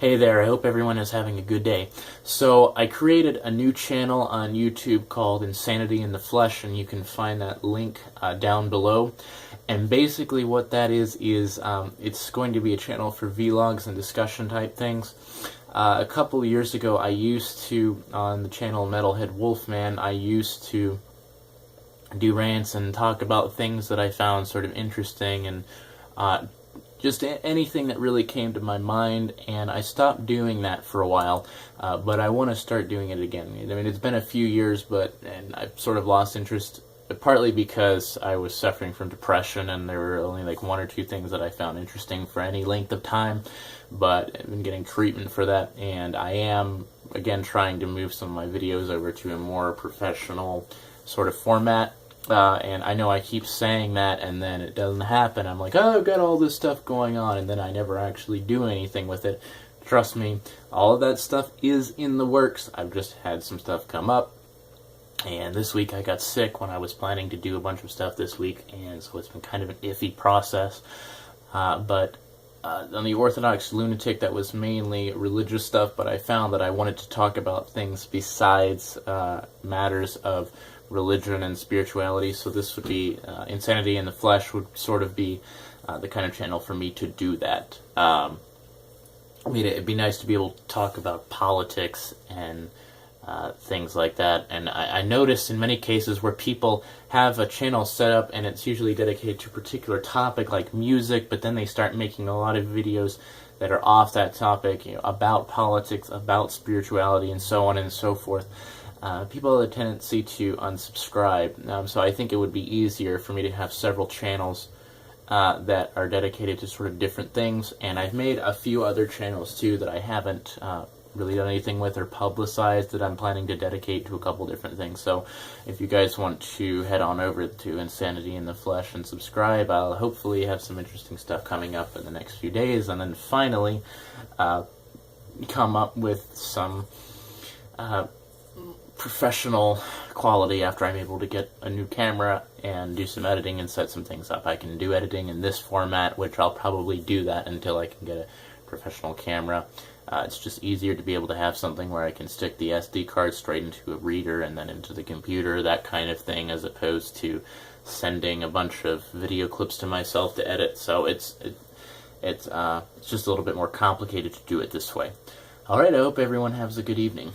Hey there, I hope everyone is having a good day. So, I created a new channel on YouTube called Insanity in the Flesh, and you can find that link down below. And basically what that is it's going to be a channel for vlogs and discussion type things. A couple years ago, I used to, on the channel Metalhead Wolfman, I used to do rants and talk about things that I found sort of interesting and just anything that really came to my mind, and I stopped doing that for a while, but I want to start doing it again. I mean, it's been a few years, and I've sort of lost interest, partly because I was suffering from depression, and there were only like one or two things that I found interesting for any length of time, but I've been getting treatment for that, and I am, again, trying to move some of my videos over to a more professional sort of format. And I know I keep saying that, and then it doesn't happen. I'm like, oh, I've got all this stuff going on, and then I never actually do anything with it. Trust me, all of that stuff is in the works. I've just had some stuff come up, and this week I got sick when I was planning to do a bunch of stuff this week, and so it's been kind of an iffy process. But on the Orthodox Lunatic, that was mainly religious stuff, but I found that I wanted to talk about things besides matters of religion and spirituality, so this would be Insanity in the Flesh would sort of be the kind of channel for me to do that. I mean, it'd be nice to be able to talk about politics and things like that, and I noticed in many cases where people have a channel set up and it's usually dedicated to a particular topic like music, but then they start making a lot of videos that are off that topic, you know, about politics, about spirituality, and so on and so forth. People have a tendency to unsubscribe, so I think it would be easier for me to have several channels that are dedicated to sort of different things, and I've made a few other channels too that I haven't really done anything with or publicized that I'm planning to dedicate to a couple different things. So if you guys want to head on over to Insanity in the Flesh and subscribe, I'll hopefully have some interesting stuff coming up in the next few days, and then finally come up with some professional quality after I'm able to get a new camera and do some editing and set some things up. I can do editing in this format, which I'll probably do that until I can get a professional camera. It's just easier to be able to have something where I can stick the SD card straight into a reader and then into the computer, that kind of thing, as opposed to sending a bunch of video clips to myself to edit. So it's just a little bit more complicated to do it this way. Alright, I hope everyone has a good evening.